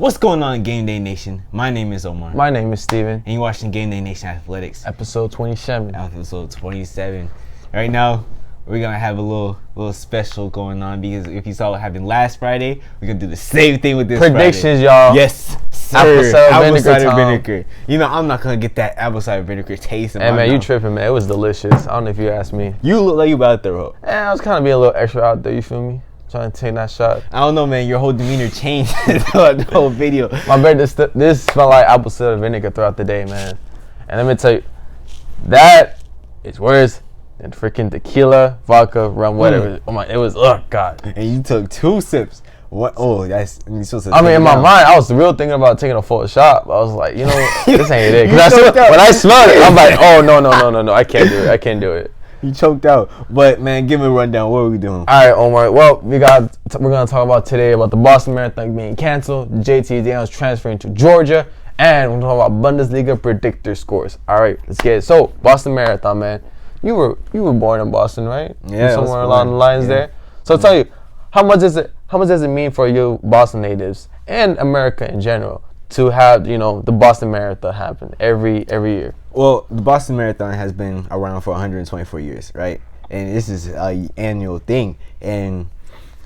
What's going on, Game Day Nation? My name is Omar. My name is Steven. And you're watching Game Day Nation Athletics. Episode 27. Episode 27. Right now, we're going to have a little special going on because if you saw what happened last Friday, we're going to do the same thing with this Predictions, Friday. y'all. Yes, sir. Apple cider vinegar. You know, I'm not going to get that apple cider vinegar taste in my man, mouth. you tripping, man. It was delicious. I don't know if you asked me. You look like you about to throw up. I was kind of being a little extra out there, you feel me? Trying to take that shot. I don't know, man. Your whole demeanor changed throughout the whole video. My bad. This smelled like apple cider vinegar throughout the day, man. And let me tell you, that is worse than freaking tequila, vodka, rum, whatever. Oh my, it was, oh God. And you took 2 sips. What? Oh, that's. You're supposed to I mean, in my mind, I was real thinking about taking a full shot. But I was like, you know, this ain't it. Because when I smelled it, I'm like, oh, no. I can't do it. I can't do it. You choked out. But, man, give me a rundown. What are we doing? All right, Omar. Well, we're going to talk about today about the Boston Marathon being canceled, JT Daniels transferring to Georgia, and we're talking about Bundesliga predictor scores. All right, let's get it. So, Boston Marathon, man. You were born in Boston, right? Yeah. Somewhere along the lines there. So, tell you, how much does it mean for you Boston natives and America in general to have, you know, the Boston Marathon happen every year? Well, the Boston Marathon has been around for 124 years, right? And this is an annual thing. And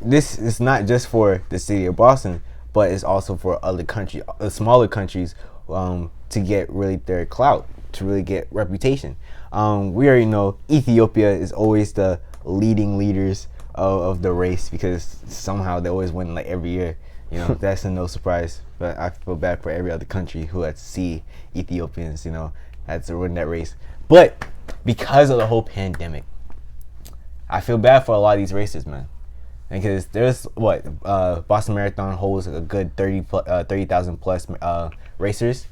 this is not just for the city of Boston, but it's also for other countries, smaller countries, to get really their clout, to really get reputation. We already know Ethiopia is always the leaders of the race because somehow they always win like every year. You know, that's no surprise. But I feel bad for every other country who had to see Ethiopians, you know, had to win that race. But because of the whole pandemic, I feel bad for a lot of these races, man. Because there's Boston Marathon holds a good 30,000 plus racers,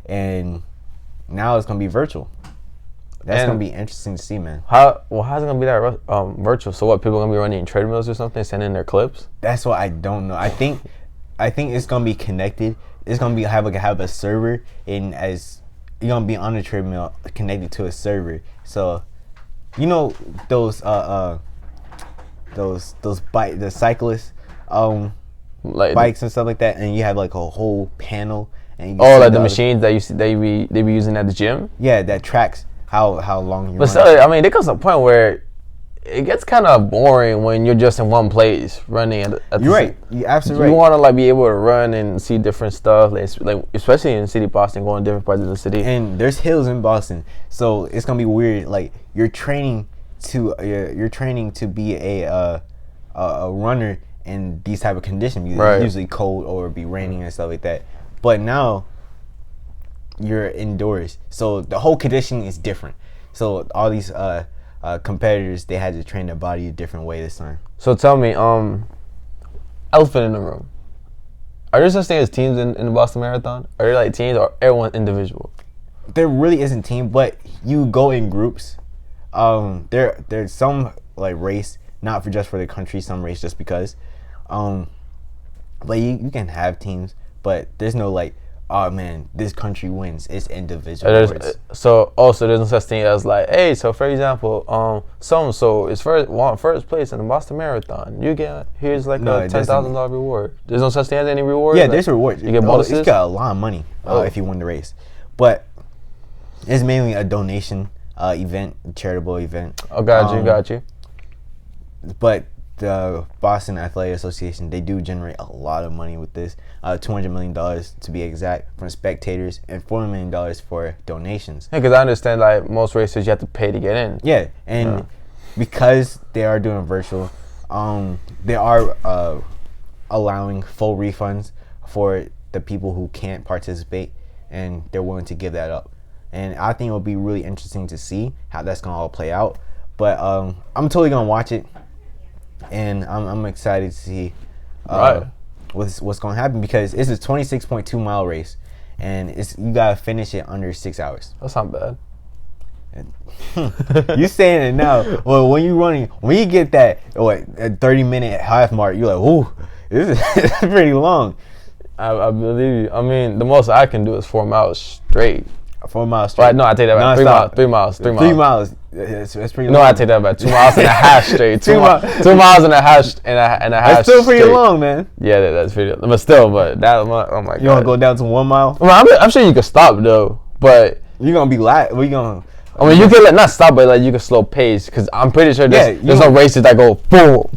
and now it's gonna be virtual. That's gonna be interesting to see, man. How's it gonna be that virtual? So what, people gonna be running treadmills or something, sending their clips? That's what I don't know. I think it's gonna be connected. It's gonna be have a server, and as you're gonna be on the treadmill connected to a server. So, you know those the cyclists like bikes and stuff like that, and you have like a whole panel. And like the machines that they be using at the gym. Yeah, that tracks how long you. But still, I mean, there comes a point where it gets kind of boring when you're just in one place running. You're right. You're absolutely right. You want to like be able to run and see different stuff, like especially in the city of Boston, going to different parts of the city. And there's hills in Boston, so it's gonna be weird. Like you're training to be a runner in these type of conditions. Right. It's usually cold or be raining and stuff like that. But now you're indoors, so the whole conditioning is different. So all these competitors, they had to train their body a different way this time. So tell me, elephant in the room. Are there such things as teams in the Boston Marathon? Are there like teams or everyone individual? There really isn't team, but you go in groups. There's some like race, not just for the country, some race just because. But you can have teams, but there's no like, oh man, this country wins. It's individual. There's no such thing as like, hey, so for example, so-and-so is first place in the Boston Marathon. You get, here's like a $10,000 reward. There's no such thing as any reward? Yeah, there's rewards. You get bonuses? It's got a lot of money if you win the race. But it's mainly a donation event, charitable event. Oh, got you. But the Boston Athletic Association, they do generate a lot of money with this. $200 million to be exact from spectators, and $4 million for donations. Yeah, because I understand like most races you have to pay to get in. Yeah, and because they are doing virtual, they are allowing full refunds for the people who can't participate, and they're willing to give that up. And I think it'll be really interesting to see how that's gonna all play out. But I'm totally gonna watch it. And I'm excited to see what's going to happen because it's a 26.2 mile race, and you gotta finish it under 6 hours. That's not bad. You saying it now? Well, when you get that 30-minute half mark, you're like, ooh, this is pretty long. I believe you. I mean, the most I can do is 4 miles straight. 4 miles straight. Right, no, I take that back. 3 miles. 3 miles. 3 miles. 3 miles. It's pretty long. No, I take that back. 2 miles and a half straight. 2 miles and a half and a half. That's still pretty straight. long, man. Yeah, that's pretty. But still, that. Oh my god. You want to go down to 1 mile? I'm sure you can stop though, but you're gonna be we gonna. I mean, you can not stop, but like you can slow pace because I'm pretty sure there's no races that go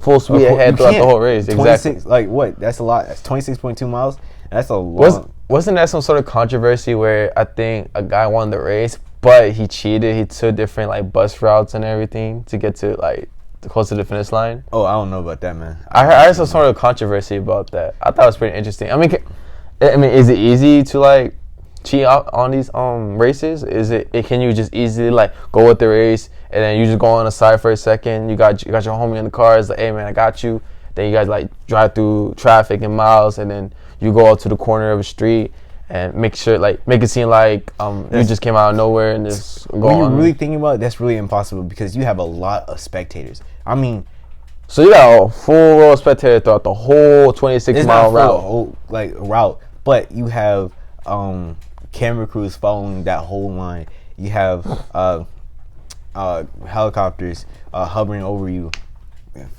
full speed ahead throughout the whole race. Exactly. Like what? That's a lot. That's 26.2 miles. That's a lot. Wasn't that some sort of controversy where I think a guy won the race, but he cheated? He took different like bus routes and everything to get to like close to the finish line. Oh, I don't know about that, man. I heard some sort of controversy about that. I thought it was pretty interesting. I mean, is it easy to like cheat out on these races? Can you just easily like go with the race and then you just go on the side for a second? You got your homie in the car. It's like, hey man, I got you. Then you guys like drive through traffic and miles, and then you go out to the corner of a street and make it seem like you just came out of nowhere and just go when on. you're really thinking about it, that's really impossible because you have a lot of spectators. I mean, so you got a full row of spectators throughout the whole 26-mile route. Whole, route, but you have camera crews following that whole line. You have helicopters hovering over you,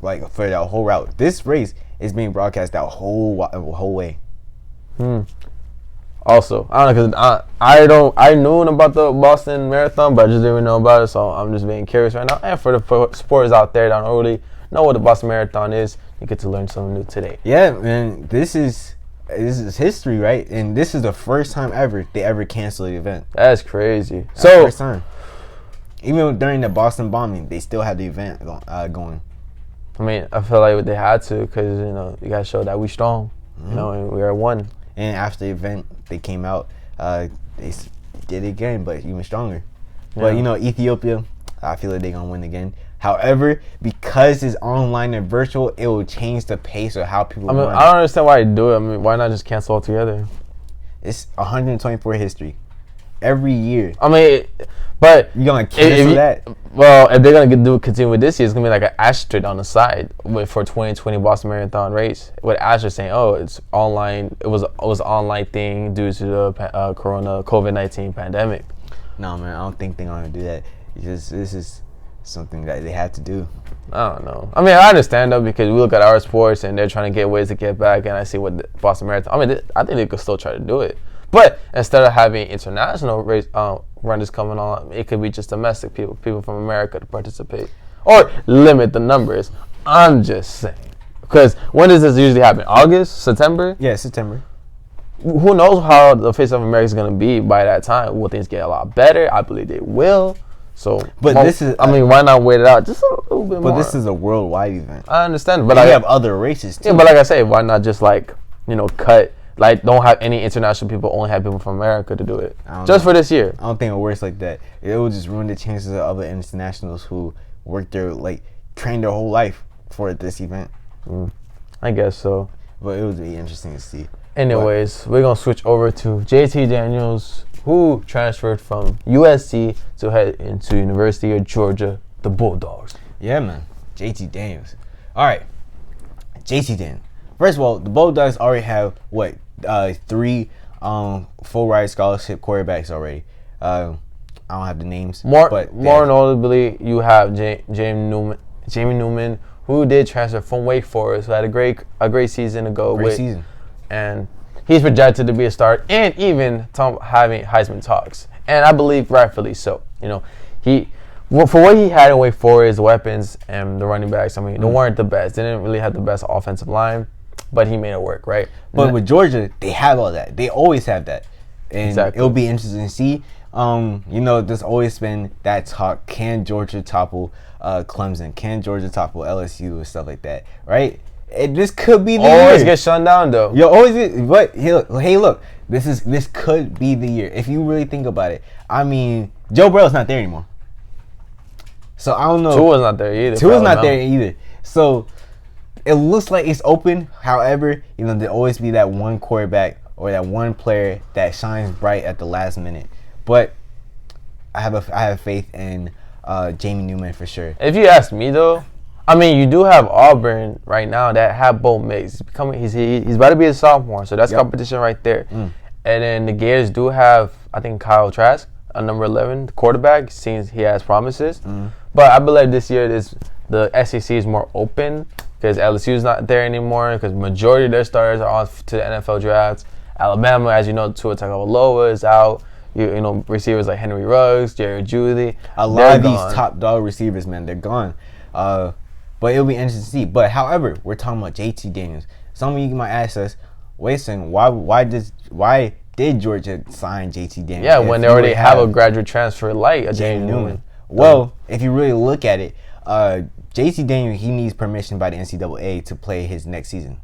like for that whole route. This race is being broadcast that whole way. Also, I don't know because I knew about the Boston Marathon, but I just didn't know about it, so I'm just being curious right now. And for the supporters out there that don't really know what the Boston Marathon is, you get to learn something new today. Yeah, man, this is history, right? And this is the first time they ever canceled the event. That's crazy. That's the first time. Even during the Boston bombing, they still had the event going. I mean, I feel like they had to because you guys showed that we strong, and we are one. And after the event, they came out. They did it again, but even stronger. Yeah. But Ethiopia, I feel like they're gonna win again. However, because it's online and virtual, it will change the pace of how people. I don't understand why they do it. I mean, why not just cancel altogether? It's 124 history every year. I mean, but you're gonna cancel that? Well, if they're gonna continue with this year, it's gonna be like an asterisk on the side for 2020 Boston Marathon race with asterisk saying, "Oh, it's online. It was an online thing due to the COVID-19 pandemic." No, man, I don't think they're gonna do that. This is something that they have to do. I don't know. I mean, I understand though because we look at our sports and they're trying to get ways to get back, and I see what the Boston Marathon. I mean, I think they could still try to do it, but instead of having international race runners coming on, it could be just domestic people from America to participate, or limit the numbers. I'm just saying, because when does this usually happen? August, September? Yeah, September. Who knows how the face of America is going to be by that time? Will things get a lot better? I believe they will. So, but why not wait it out just a little bit more? But this is a worldwide event. I understand, but you have other races too. Yeah, but like I say, why not just cut? Like, don't have any international people, only have people from America to do it. Just for this year. I don't think it works like that. It will just ruin the chances of other internationals who trained their whole life for this event. I guess so. But it would be interesting to see. Anyways, we're going to switch over to JT Daniels, who transferred from USC to head into University of Georgia, the Bulldogs. Yeah, man. JT Daniels. All right. JT Daniels. First of all, the Bulldogs already have, 3 full ride scholarship quarterbacks already. I don't have the names. More notably, you have Jamie Newman, who did transfer from Wake Forest, who had a great season ago. And he's projected to be a starter and even having Heisman talks. And I believe rightfully so. For what he had in Wake Forest, weapons and the running backs, I mean, they weren't the best. They didn't really have the best offensive line, but he made it work, right? But with Georgia, they have all that. They always have that. And it'll be interesting to see. There's always been that talk. Can Georgia topple Clemson? Can Georgia topple LSU and stuff like that, right? This could be the year. Always get shut down though. You always get, but hey, look, this could be the year if you really think about it. I mean, Joe Burrow's not there anymore, so I don't know. Tua's not there either. There either. So it looks like it's open. However, there'll always be that one quarterback or that one player that shines bright at the last minute. But I have faith in Jamie Newman for sure. If you ask me though, I mean, you do have Auburn right now that have both mix. He's about to be a sophomore, so that's competition right there. And then the Gators do have, I think, Kyle Trask. number 11 quarterback. Seems he has promises, but I believe this year the SEC is more open because LSU is not there anymore. Because majority of their starters are off to the NFL drafts. Alabama, as you know, Tua Tagovailoa is out. You know, receivers like Henry Ruggs, Jerry Jeudy. A lot of these top dog receivers, man, they're gone. But it'll be interesting to see. But however, we're talking about JT Daniels. Some of you might ask us, wait a second, why did Georgia sign JT Daniels? Yeah, when they already have a graduate transfer like a James Newman. Well, if you really look at it, JT Daniels, he needs permission by the NCAA to play his next season.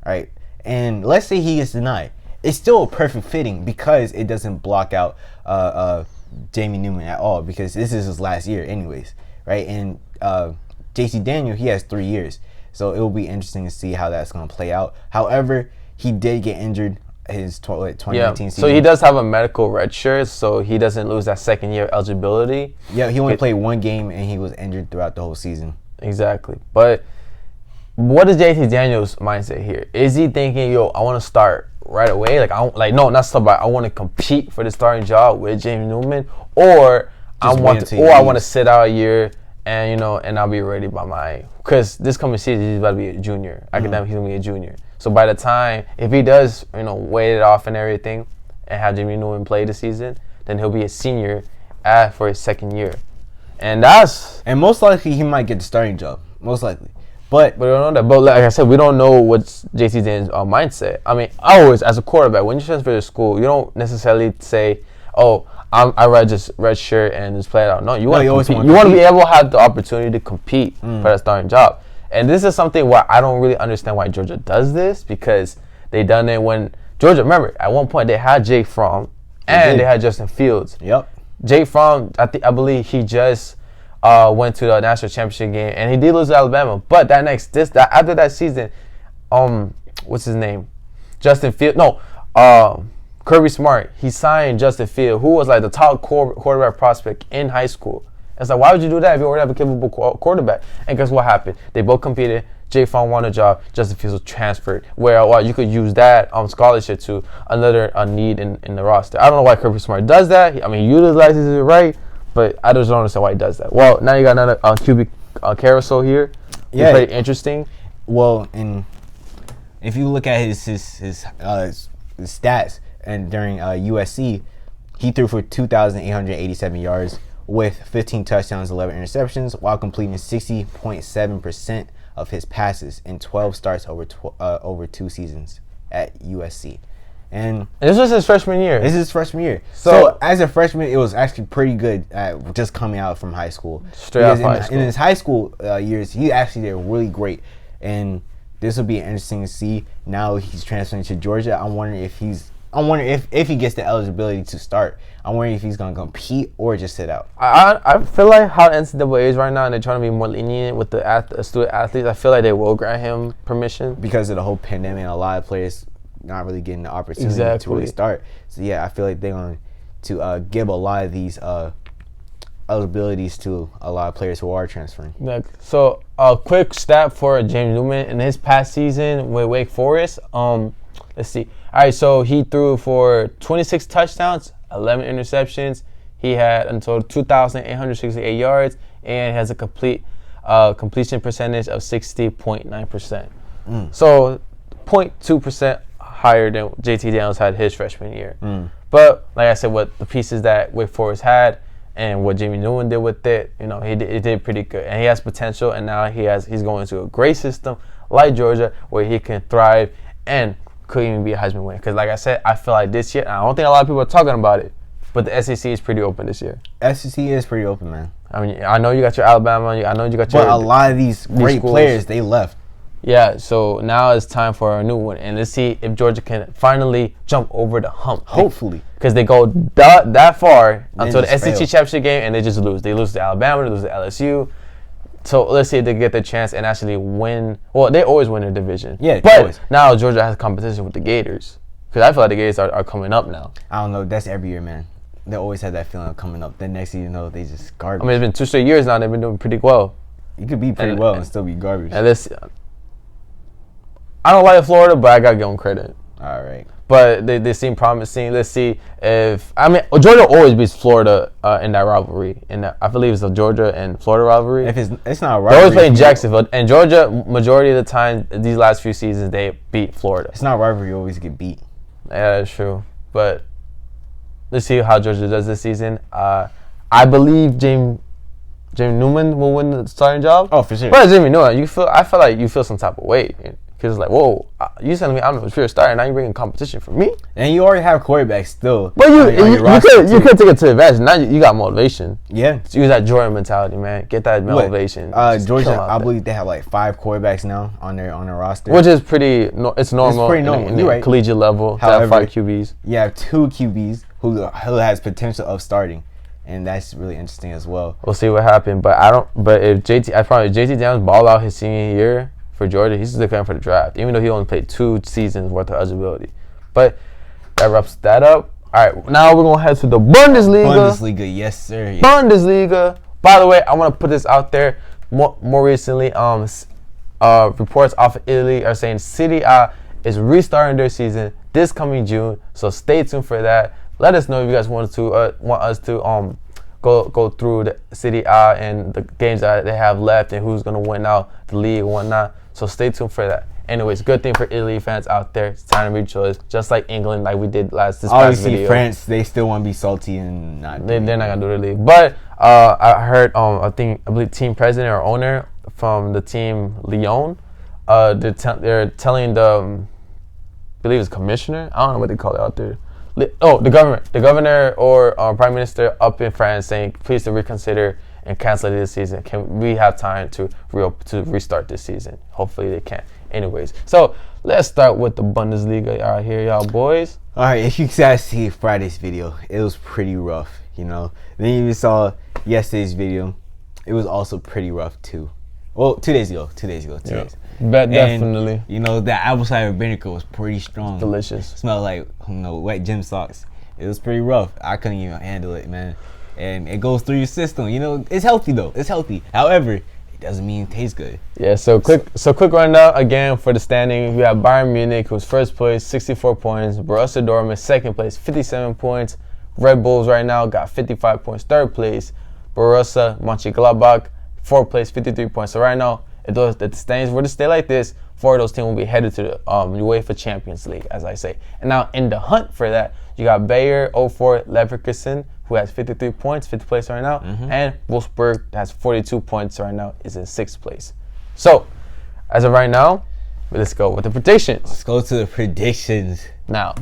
All right? And let's say he gets denied. It's still a perfect fitting because it doesn't block out Jamie Newman at all because this is his last year anyways, right? And JT Daniel, he has 3 years. So it will be interesting to see how that's going to play out. However, he did get injured his 2019 season. So he does have a medical red shirt, so he doesn't lose that second year eligibility. Yeah, he only played 1 game and he was injured throughout the whole season. Exactly. But what is JT Daniels' mindset here? Is he thinking, yo, I want to start right away? No, not start, but I want to compete for the starting job with James Newman, or I want to sit out a year and and I'll be ready by because this coming season he's about to be a junior. Academic, he's gonna be a junior. So by the time if he does wait it off and everything and have Jimmy Newman play the season, then he'll be a senior for his second year, and most likely he might get the starting job. Most likely. But we don't know that. But like I said, we don't know what's JT Daniels' mindset. I mean, always as a quarterback, when you transfer to school, you don't necessarily say, "Oh, I read shirt and just play it out." No, you want to compete. You want to be able to have the opportunity to compete for that starting job. And this is something where I don't really understand why Georgia does this, because they done it when Georgia. Remember, at one point they had Jake Fromm and they had Justin Fields. Yep. Jake Fromm, I believe he just went to the national championship game, and he did lose to Alabama. But after that season, what's his name? Justin Fields. No, Kirby Smart. He signed Justin Fields, who was like the top quarterback prospect in high school. It's like, why would you do that if you already have a capable quarterback? And guess what happened? They both competed. Jake Fromm won a job. Justin Fields was transferred. Where you could use that scholarship to another need in the roster. I don't know why Kirby Smart does that. I mean, he utilizes it right. But I just don't understand why he does that. Well, now you got another QB carousel here. Yeah, pretty interesting. Well, and if you look at his stats, and during USC, he threw for 2,887 yards with 15 touchdowns, 11 interceptions, while completing 60.7% of his passes in 12 starts over 2 seasons at USC. And this was his freshman year. This is his freshman year. So as a freshman, it was actually pretty good just coming out from high school. Straight out of high school. In his high school years, he actually did really great. And this will be interesting to see. Now he's transferring to Georgia. I'm wondering if he gets the eligibility to start. I'm wondering if he's going to compete or just sit out. I feel like how NCAA is right now, and they're trying to be more lenient with the student athletes. I feel like they will grant him permission because of the whole pandemic. And a lot of players not really getting the opportunity to really start. So yeah, I feel like they're going to give a lot of these eligibilities to a lot of players who are transferring. So a quick stat for James Newman in his past season with Wake Forest. Let's see. All right, so he threw for 26 touchdowns, 11 interceptions. He had until 2,868 yards and has a completion percentage of 60.9%. So 0.2% higher than JT Daniels had his freshman year. But like I said, what the pieces that Wake Forest had and what Jamie Newman did with it, he did pretty good, and he has potential. And now he's going to a great system like Georgia where he can thrive and could even be a Heisman winner. Because like I said, I feel like this year, and I don't think a lot of people are talking about it, but the SEC is pretty open this year. SEC is pretty open, man. I mean, I know you got your Alabama. I know you got your. But a lot of these great players, they left. Yeah, so now it's time for a new one, and let's see if Georgia can finally jump over the hump. Hopefully, because they go that far until the SEC championship game, and they just lose. They lose to Alabama, they lose to LSU. So let's see if they get the chance and actually win. Well, they always win their division. Yeah, but always. Now Georgia has competition with the Gators, because I feel like the Gators are coming up now. I don't know. That's every year, man. They always have that feeling of coming up. Then next thing you know, they just garbage. I mean, it's been 2 straight years now. They've been doing pretty well. You could be pretty well and still be garbage. And I don't like Florida, but I gotta give them credit. All right. But they seem promising. Let's see if Georgia always beats Florida in that rivalry. I believe it's the Georgia and Florida rivalry. If it's not a rivalry, they're always playing Jacksonville, and Georgia majority of the time these last few seasons they beat Florida. It's not a rivalry. You always get beat. Yeah, that's true. But let's see how Georgia does this season. I believe James Newman will win the starting job. Oh, for sure. But Jamie Newman, I feel like you feel some type of way. Because it's like, whoa, you telling me I'm the pure starter, now you're bringing competition for me? And you already have quarterbacks still. But you could take it to advantage. Now you got motivation. Yeah. So use that Jordan mentality, man. Get that motivation. Georgia, I believe they have like 5 quarterbacks now on their roster. Which is it's normal. It's pretty normal. In right. Collegiate level. However, to have 5 QBs. You have 2 QBs who has potential of starting. And that's really interesting as well. We'll see what happens. But if JT Downs ball out his senior year for Georgia, he's still coming for the draft, even though he only played 2 seasons worth of eligibility. But that wraps that up. All right, now we're gonna head to the Bundesliga. Bundesliga, yes sir. Yes. Bundesliga. By the way, I want to put this out there. More recently, reports off of Italy are saying Serie A is restarting their season this coming June. So stay tuned for that. Let us know if you guys want us to go through the Serie A and the games that they have left and who's gonna win out the league and whatnot. So stay tuned for that. Anyways, good thing for Italy fans out there. It's time to rejoice, just like England, like we did this past video. France, they still want to be salty and not. They're not gonna do the league. But I heard I believe team president or owner from the team Lyon, they're telling the I believe it's commissioner. I don't know what they call it out there. The governor or prime minister up in France saying please to reconsider and cancel this season. Can we have time to restart this season? Hopefully they can. Anyways, so let's start with the Bundesliga out here, y'all boys. All right, if you guys see Friday's video, it was pretty rough, you know. Then you saw yesterday's video, it was also pretty rough too. Well, 2 days ago. 2 days. But definitely. And, you know, that apple cider vinegar was pretty strong. Delicious. Smelled like, wet gym socks. It was pretty rough. I couldn't even handle it, man. And it goes through your system. You know, it's healthy though. It's healthy. However, it doesn't mean it tastes good. Yeah, so quick rundown again for the standing. We have Bayern Munich, who's first place, 64 points. Borussia Dortmund, second place, 57 points. Red Bulls right now got 55 points, third place. Borussia Mönchengladbach, fourth place, 53 points. So right now, if the standings were to stay like this, 4 of those teams will be headed to the UEFA Champions League, as I say. And now in the hunt for that, you got Bayer 04 Leverkusen, who has 53 points, 5th place right now, and Wolfsburg has 42 points right now, is in 6th place. So, as of right now, let's go with the predictions. Let's go to the predictions. Now,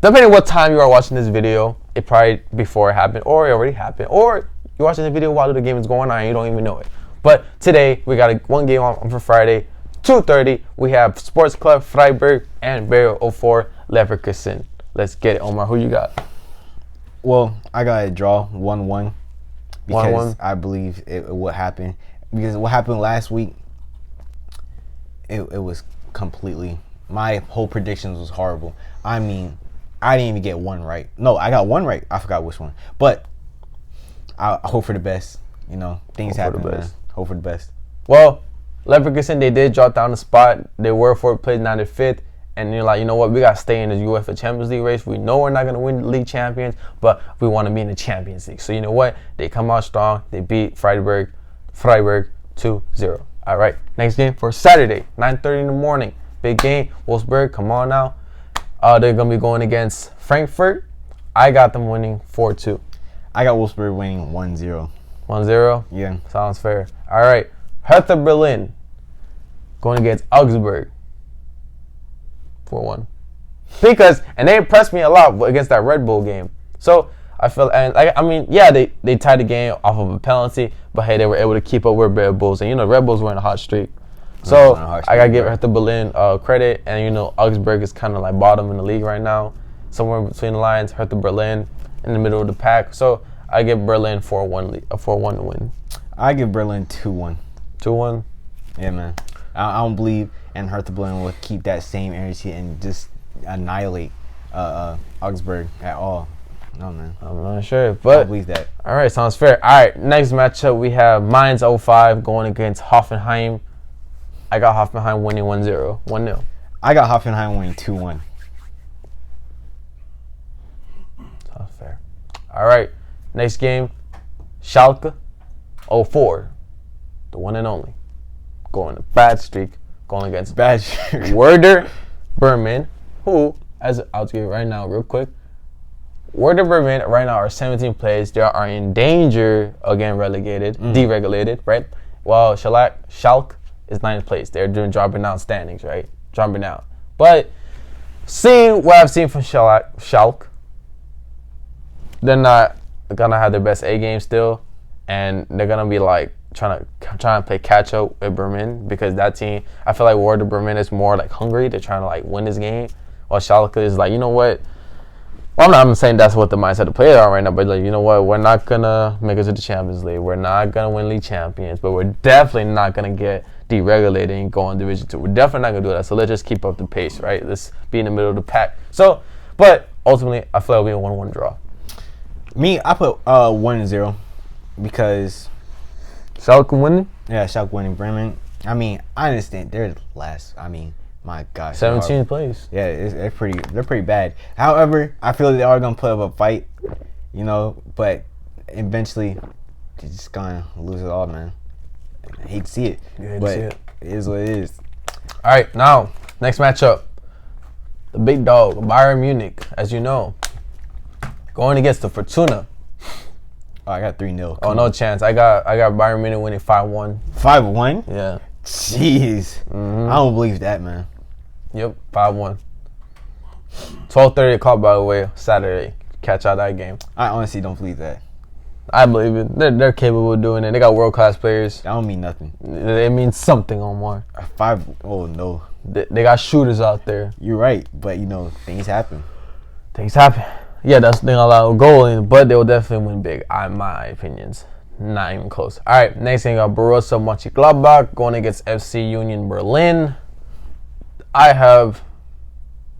depending on what time you are watching this video, it probably before it happened, or it already happened, or you're watching the video while the game is going on and you don't even know it. But today, we got one game on for Friday, 2:30. We have Sports Club Freiburg and Bayer 04 Leverkusen. Let's get it, Omar. Who you got? Well, I got to draw 1-1 because 1-1. I believe it will happen. Because what happened last week, it was completely, my whole predictions was horrible. I mean, I didn't even get one right. No, I got one right. I forgot which one. But I hope for the best. You know, things happen, man. Hope for the best. Well, Leverkusen, they did drop down the spot. They were 4th place, now they're 5th. And you're like, you know what? We got to stay in the UEFA Champions League race. We know we're not going to win the league champions, but we want to be in the Champions League. So you know what? They come out strong. They beat Freiburg 2-0. All right. Next game for Saturday, 9:30 in the morning. Big game. Wolfsburg, come on now. They're going to be going against Frankfurt. I got them winning 4-2. I got Wolfsburg winning 1-0. 1-0? Yeah. Sounds fair. All right. Hertha Berlin going against Augsburg. 4-1. Because, and they impressed me a lot against that Red Bull game. So, I feel, and I mean, yeah, they tied the game off of a penalty, but hey, they were able to keep up with Red Bulls. And, you know, Red Bulls were in a hot streak. So, I got to give Hertha Berlin credit. And, you know, Augsburg is kind of like bottom in the league right now. Somewhere between the lines, Hertha Berlin in the middle of the pack. So, I give Berlin 4-1 to win. I give Berlin 2-1. 2-1? Yeah, man. I don't believe and Hertha Berlin will keep that same energy and just annihilate Augsburg at all. No, man. I'm not sure, but I believe that. All right, sounds fair. All right, next matchup we have Mainz 05 going against Hoffenheim. I got Hoffenheim winning 1-0. I got Hoffenheim winning 2-1. That's fair. All right. Next game, Schalke 04. The one and only. Going a bad streak. Going against Werder Bremen, who, as I'll tell you right now real quick, Werder Bremen right now are 17 players. They are in danger of getting relegated, deregulated, right? While Schalke is 9th place. They're dropping down standings, right? Dropping down. But seeing what I've seen from Schalke, they're not going to have their best A game still. And they're going to be like, trying to play catch up with Bremen, because that team, I feel like Werder Bremen is more like hungry. They're trying to like win this game, while Schalke is like, you know what? Well, I'm saying that's what the mindset of the players are right now, but like, you know what? We're not gonna make it to the Champions League. We're not gonna win league champions, but we're definitely not gonna get deregulated and go on Division 2. We're definitely not gonna do that. So let's just keep up the pace, right? Let's be in the middle of the pack. So, but ultimately, I feel like it'll be a 1-1 draw. Me, I put 1-0 because. Schalke winning? Yeah, Schalke winning. Bremen. I mean, I understand they're last. I mean, my gosh. 17 plays. Yeah, they're pretty bad. However, I feel like they are gonna put up a fight, you know, but eventually they're just gonna lose it all, man. I hate to see it, but it is what it is. All right, now next matchup, the big dog Bayern Munich, as you know, going against the Fortuna. Oh, I got 3-0. Oh, no chance. I got Bayern Munich winning 5-1. 5-1? Yeah. Jeez. I don't believe that, man. Yep, 5-1. 12:30 o'clock, by the way, Saturday. Catch out that game. I honestly don't believe that. I believe it. They're capable of doing it. They got world-class players. That don't mean nothing. It means something, Omar. Oh, no. They got shooters out there. You're right, but, you know, things happen. Things happen. Yeah, that's the thing. Allow a goal in, but they will definitely win big. In my opinions, not even close. All right, next thing, Borussia Mönchengladbach going against FC Union Berlin. I have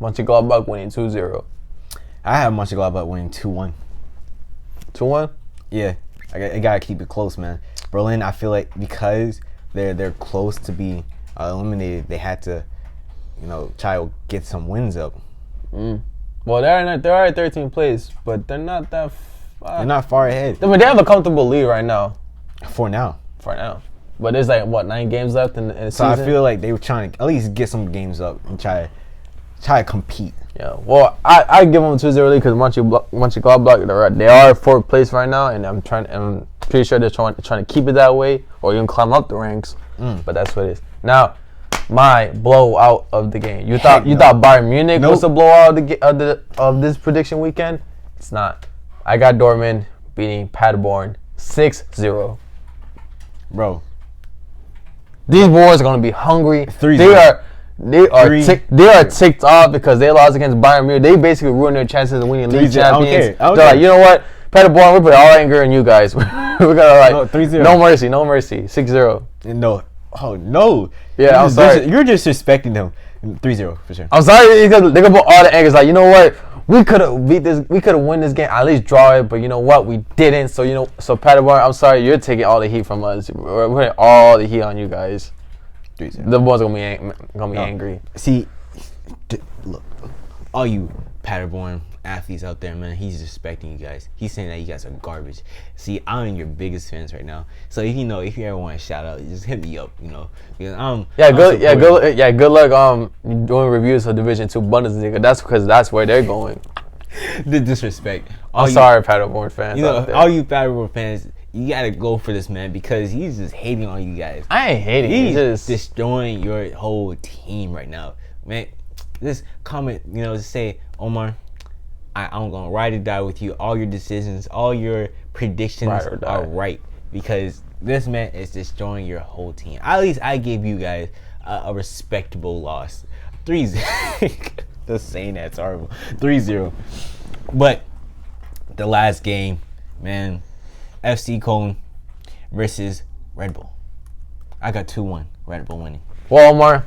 Mönchengladbach winning 2-0. I have Mönchengladbach winning 2-1. 2-1. Yeah, I gotta keep it close, man. Berlin, I feel like because they're close to be eliminated, they had to, you know, try to get some wins up. Well, they're at 13 plays, but they're not that far. They're not far ahead. I mean, they have a comfortable lead right now. For now. But there's like, 9 games left in the season? So I feel like they were trying to at least get some games up and try to compete. Yeah, well, I give them 2-0 lead because Mönchengladbach, they are 4th place right now, and I'm pretty sure they're trying to keep it that way or even climb up the ranks, but that's what it is. Now, my blowout of the game. You thought Bayern Munich was a blowout of this prediction weekend? It's not. I got Dortmund beating Paderborn 6-0. Bro, these boys are gonna be hungry. 3-0. They are ticked off because they lost against Bayern Munich. They basically ruined their chances of winning league champions. I don't care. They're like, you know what, Paderborn, we put all anger in you guys. We're gonna no, 3-0. No mercy. 6-0. No. Oh no! Yeah, I'm sorry. You're disrespecting them. 3-0 for sure. I'm sorry because they're gonna put all the angers. Like, you know what? We could have beat this. We could have won this game. At least draw it. But you know what? We didn't. So So Paderborn, I'm sorry. You're taking all the heat from us. We're putting all the heat on you guys. 3-0. The boys gonna be angry. See, look, all you Paderborn athletes out there, man, he's respecting you guys. He's saying that you guys are garbage. See, I'm your biggest fans right now. So if you ever want to shout out, just hit me up. Because good luck doing reviews of Division 2 Bundesliga. That's because that's where they're going. The disrespect. I'm sorry, Paderborn fans. All you Paderborn fans, you gotta go for this man because he's just hating on you guys. I ain't hating. He's just destroying your whole team right now, man. Just comment, just say, Omar, I'm gonna ride or die with you. All your decisions, all your predictions are right because this man is destroying your whole team. At least I gave you guys a respectable loss. 3-0. Just saying that's horrible. 3-0. But the last game, man, FC Cologne versus Red Bull. I got 2-1. Red Bull winning. Well, Omar,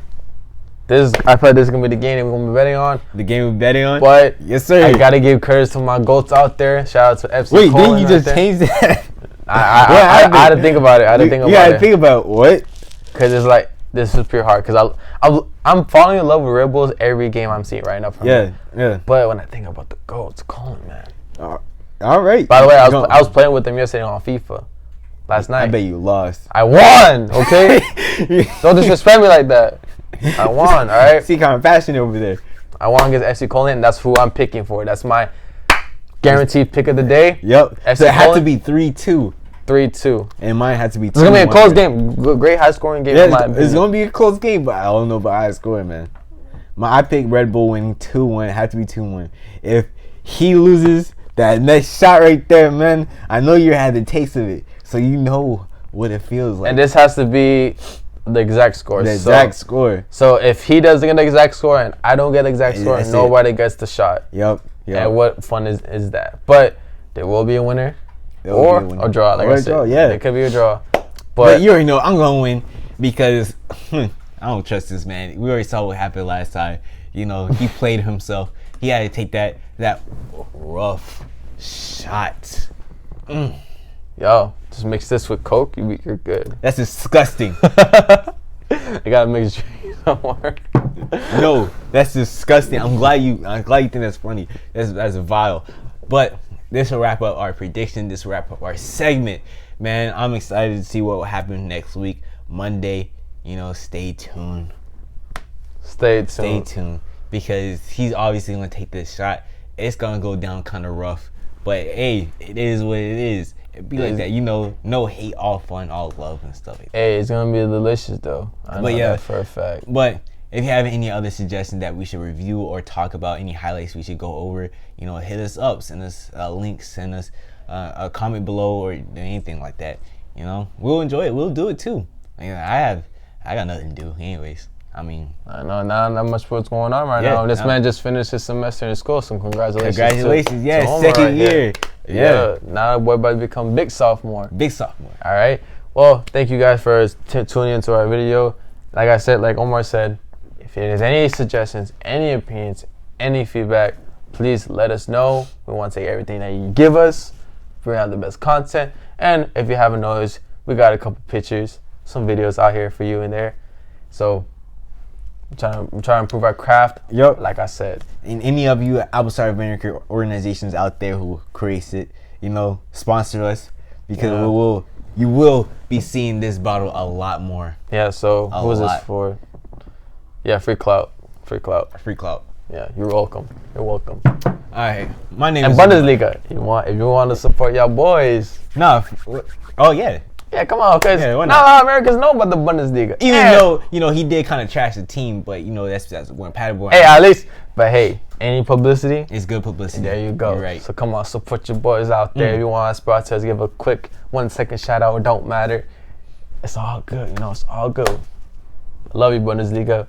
I feel like this is going to be the game that we're going to be betting on. The game we're betting on? But yes, sir. I got to give credit to my GOATs out there. Shout out to FC Cologne. Wait, didn't you just change that? I had to think about it. You had to think about what? Because it's like, this is pure heart because I'm falling in love with Red Bulls every game I'm seeing right now. From him. Yeah. But when I think about the GOATs, Colin, man. All right. By the way, I was playing with them yesterday on FIFA last night. I bet you lost. I won. Okay. Don't disrespect me like that. I won. All right. See, kind of passionate over there. I won against FC Colin, and that's who I'm picking for. That's my guaranteed pick of the day. Yep. FC So it had to Colin. be 3-2. 3-2. And mine had to be 2-1. It's going to be a close game. Great high-scoring game. Yeah, it's going to be a close game, but I don't know about high scoring, man. I picked Red Bull winning 2-1. It had to be 2-1. If he loses, that next shot right there, man, I know you had the taste of it. So you know what it feels like. And this has to be the exact score. The exact score. So if he doesn't get the exact score and I don't get the exact score, nobody gets the shot. Yep. And what fun is that? But there will be a winner. Or a draw, like I said. Draw, yeah. It could be a draw. But you already know I'm going to win because I don't trust this man. We already saw what happened last time. You know, he played himself. He had to take that rough shot. Yo, just mix this with Coke, you're good. That's disgusting. You gotta mix drinks somewhere. No, that's disgusting. I'm glad you think that's funny. That's vile. But this will wrap up our prediction. This will wrap up our segment. Man, I'm excited to see what will happen next week. Monday, stay tuned. Stay tuned. Because he's obviously going to take this shot. It's going to go down kind of rough. But, hey, it is what it is. It be like that. No hate, all fun, all love and stuff like that. Hey, it's going to be delicious, though. I know that for a fact. But if you have any other suggestions that we should review or talk about, any highlights we should go over, hit us up. Send us links. Send us a comment below or anything like that. We'll enjoy it. We'll do it, too. I got nothing to do anyways. I know not much what's going on right now. This man just finished his semester in school. Some congratulations. Second year. Yeah. Now boy about to become big sophomore. All right. Well, thank you guys for tuning into our video. Like I said, like Omar said, if there's any suggestions, any opinions, any feedback, please let us know. We want to take everything that you give us, bring out the best content. And if you haven't noticed, we got a couple pictures, some videos out here for you in there. So I'm trying to improve our craft. Yep. Like I said. And any of you outside vinegar organizations out there who creates it, sponsor us because you will be seeing this bottle a lot more. Yeah. So who is this for? Yeah, free clout. Yeah, you're welcome. All right. My name is Bundesliga. If you want to support y'all boys. Oh yeah. Yeah, come on, cause not Americans know about the Bundesliga. Even though he did kind of trash the team, but that's when Paderborn. Hey, at least, but hey, any publicity? It's good publicity. There you go. You're right. So come on, support your boys out there. If you want to sponsor us, give a quick 1 second shout out. It don't matter. It's all good. It's all good. I love you, Bundesliga,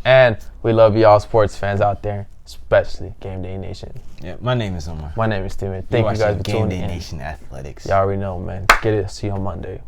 and we love y'all sports fans out there, especially Game Day Nation. Yeah, my name is Omar. My name is Steven. Thank you guys for tuning in. Game Day Nation Athletics. Y'all already know, man. Get it. See you on Monday.